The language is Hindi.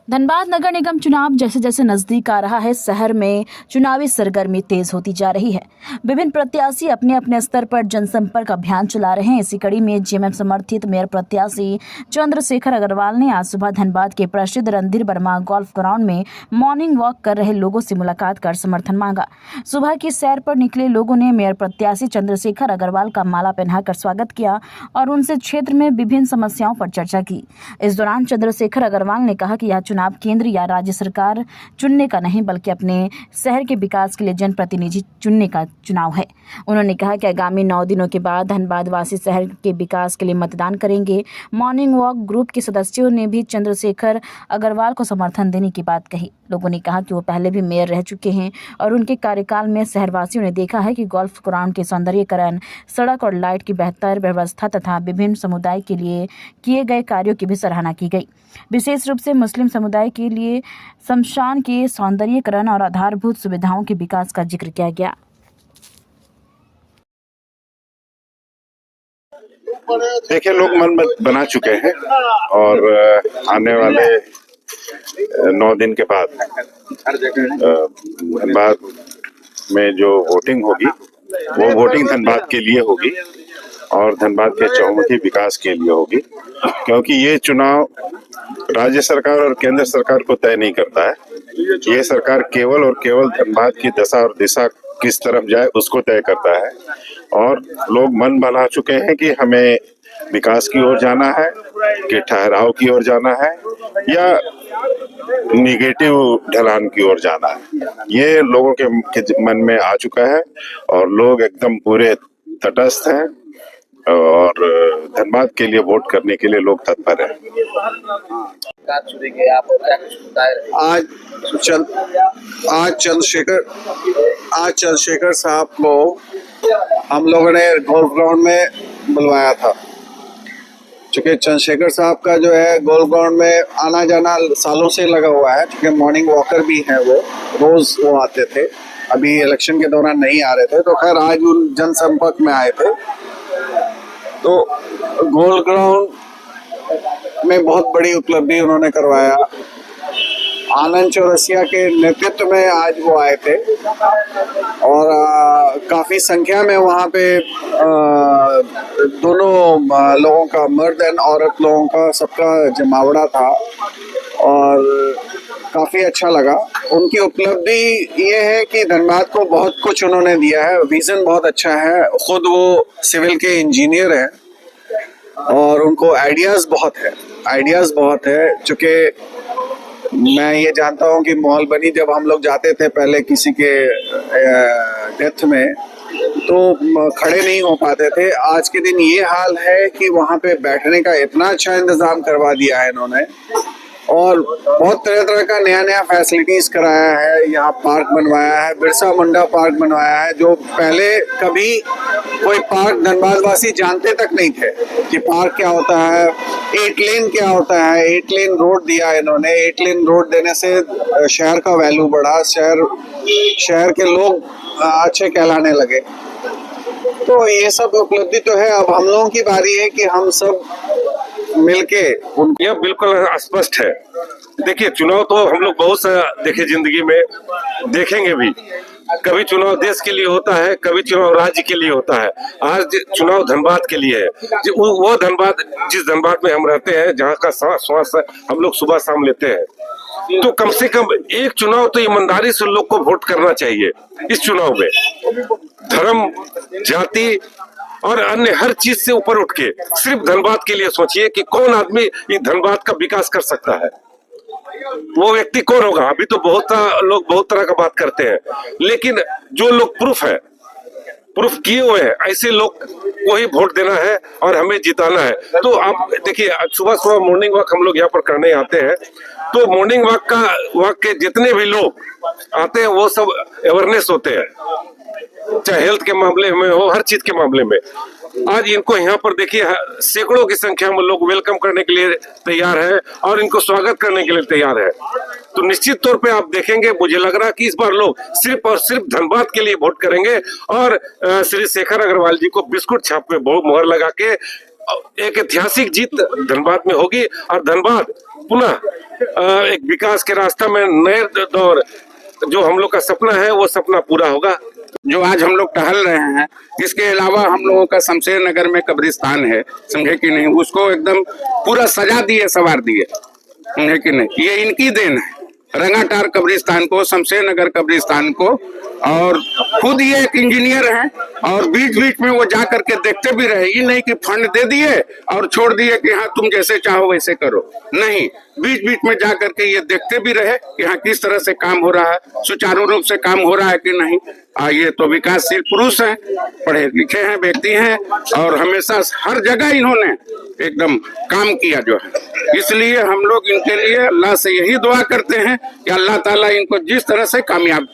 धनबाद नगर निगम चुनाव जैसे जैसे नजदीक आ रहा है, शहर में चुनावी सरगर्मी तेज होती जा रही है। विभिन्न प्रत्याशी अपने अपने स्तर पर जनसंपर्क अभियान चला रहे हैं। इसी कड़ी में जेएमएम समर्थित मेयर प्रत्याशी चंद्रशेखर अग्रवाल ने आज सुबह धनबाद के प्रसिद्ध रणधीर वर्मा गोल्फ ग्राउंड में मॉर्निंग वॉक कर रहे लोगों से मुलाकात कर समर्थन मांगा। सुबह की सैर पर निकले लोगों ने मेयर प्रत्याशी चंद्रशेखर अग्रवाल का माला पहनाकर स्वागत किया और उनसे क्षेत्र में विभिन्न समस्याओं पर चर्चा की। इस दौरान चंद्रशेखर अग्रवाल ने कहा कि यह चुनाव केंद्र या राज्य सरकार चुनने का नहीं, बल्कि अपने शहर के विकास के लिए जनप्रतिनिधि चुनने का चुनाव है। उन्होंने कहा कि आगामी 9 दिनों के बाद धनबाद वासी शहर के विकास के लिए मतदान करेंगे। मॉर्निंग वॉक ग्रुप के सदस्यों ने भी चंद्रशेखर अग्रवाल को समर्थन देने की बात कही। लोगों ने कहा कि वो पहले भी मेयर रह चुके हैं और उनके कार्यकाल में शहरवासियों ने देखा है कि गोल्फ ग्राउंड के सौंदर्यीकरण, सड़क और लाइट की बेहतर व्यवस्था तथा विभिन्न समुदाय के लिए किए गए कार्यों की भी सराहना की गई। विशेष रूप से मुस्लिम समुदाय के लिए शमशान के सौंदर्यीकरण और आधारभूत सुविधाओं के विकास का जिक्र किया गया। देखिए, लोग मन बना चुके हैं और आने वाले 9 दिन के बाद धनबाद में जो वोटिंग होगी वो वोटिंग धनबाद के लिए होगी और धनबाद के चहुमुखी विकास के लिए होगी, क्योंकि ये चुनाव राज्य सरकार और केंद्र सरकार को तय नहीं करता है। ये सरकार केवल और केवल धनबाद की दशा और दिशा किस तरफ जाए उसको तय करता है और लोग मन बना चुके हैं कि हमें विकास की ओर जाना है कि ठहराव की ओर जाना है या निगेटिव ढलान की ओर जाना है। ये लोगों के मन में आ चुका है और लोग एकदम पूरे तटस्थ हैं और धनबाद के लिए वोट करने के लिए लोग तत्पर हैं। आज चंद्रशेखर साहब को हम लोगों ने गोल्फ ग्राउंड में बुलवाया था, क्योंकि चंद्रशेखर साहब का जो है गोल्फ ग्राउंड में आना जाना सालों से लगा हुआ है, क्योंकि मॉर्निंग वॉकर भी हैं, वो रोज वो आते थे। अभी इलेक्शन के दौरान नहीं आ रहे थे, तो खैर आज उन जनसंपर्क में आए थे। तो गोल्फ ग्राउंड में बहुत बड़ी उपलब्धि उन्होंने करवाया। आनंद चौरसिया के नेतृत्व में आज वो आए थे और काफी संख्या में वहाँ पे दोनों लोगों का, मर्द एंड औरत लोगों का, सबका जमावड़ा था और काफी अच्छा लगा। उनकी उपलब्धि ये है कि धनबाद को बहुत कुछ उन्होंने दिया है, विजन बहुत अच्छा है। खुद वो सिविल के इंजीनियर हैं और उनको आइडियाज बहुत है, चूँकि मैं ये जानता हूँ कि माहौल बनी जब हम लोग जाते थे पहले किसी के डेथ में, तो खड़े नहीं हो पाते थे। आज के दिन ये हाल है कि वहाँ पे बैठने का इतना अच्छा इंतजाम करवा दिया है इन्होंने और बहुत तरह तरह का नया फैसिलिटीज कराया है। यहाँ पार्क बनवाया है, बिरसा मुंडा पार्क बनवाया है, जो पहले कभी कोई पार्क धनबाद वासी जानते तक नहीं थे कि पार्क क्या होता है, 8 लेन क्या होता है। 8 लेन रोड दिया इन्होंने। 8 लेन रोड देने से शहर का वैल्यू बढ़ा, शहर के लोग अच्छे कहलाने लगे। तो ये सब उपलब्धि तो है। अब हम लोगों की बारी है कि हम सब मिलके यह बिल्कुल स्पष्ट है। देखिए, चुनाव तो हम लोग बहुत सा देखे, जिंदगी में देखेंगे भी। कभी चुनाव देश के लिए होता है, कभी चुनाव राज्य के लिए होता है। आज चुनाव धनबाद के लिए है। वो धनबाद, जिस धनबाद में हम रहते हैं, जहाँ का श्वास हम लोग सुबह शाम लेते हैं, तो कम से कम एक चुनाव तो ईमानदारी से लोग को वोट करना चाहिए। इस चुनाव में धर्म, जाति और अन्य हर चीज से ऊपर उठ के सिर्फ धनबाद के लिए सोचिए कि कौन आदमी इस धनबाद का विकास कर सकता है। वो व्यक्ति कौन होगा? अभी तो लोग बहुत तरह का बात करते हैं, लेकिन जो लोग प्रूफ किए हुए हैं, ऐसे लोग को ही वोट देना है और हमें जिताना है। तो आप देखिए, सुबह मॉर्निंग वॉक हम लोग यहाँ पर करने आते हैं, तो मॉर्निंग वॉक के जितने भी लोग आते हैं वो सब अवेयरनेस होते हैं, चाहे हेल्थ के मामले में हो, हर चीज के मामले में। आज इनको यहाँ पर देखिए, सैकड़ों की संख्या में लोग वेलकम करने के लिए तैयार है और इनको स्वागत करने के लिए तैयार है। तो निश्चित तौर पे आप देखेंगे, मुझे लग रहा है कि इस बार लोग सिर्फ और सिर्फ धनबाद के लिए वोट करेंगे और श्री शेखर अग्रवाल जी को बिस्कुट छाप में मोहर लगा के एक ऐतिहासिक जीत धनबाद में होगी और धनबाद पुनः एक विकास के रास्ता में नए दौर, जो हम लोग का सपना है वो सपना पूरा होगा। जो आज हम लोग टहल रहे हैं, इसके अलावा हम लोगों का शमशेर नगर में कब्रिस्तान है, समझे कि नहीं, उसको एकदम पूरा सजा दिए, संवार दिए, समझे कि नहीं, ये इनकी देन है। रंगाटार कब्रिस्तान को, शमशेर नगर कब्रिस्तान को, और खुद ये एक इंजीनियर हैं और बीच बीच में वो जा करके देखते भी रहे। ये नहीं कि फंड दे दिए और छोड़ दिए कि हाँ तुम जैसे चाहो वैसे करो, नहीं, बीच बीच में जा करके ये देखते भी रहे कि हाँ किस तरह से काम हो रहा है, सुचारू रूप से काम हो रहा है कि नहीं। ये तो विकासशील पुरुष हैं, पढ़े लिखे हैं, व्यक्ति हैं, और हमेशा हर जगह इन्होंने एकदम काम किया जो है। इसलिए हम लोग इनके लिए अल्लाह से यही दुआ करते हैं कि अल्लाह ताला इनको जिस तरह से कामयाब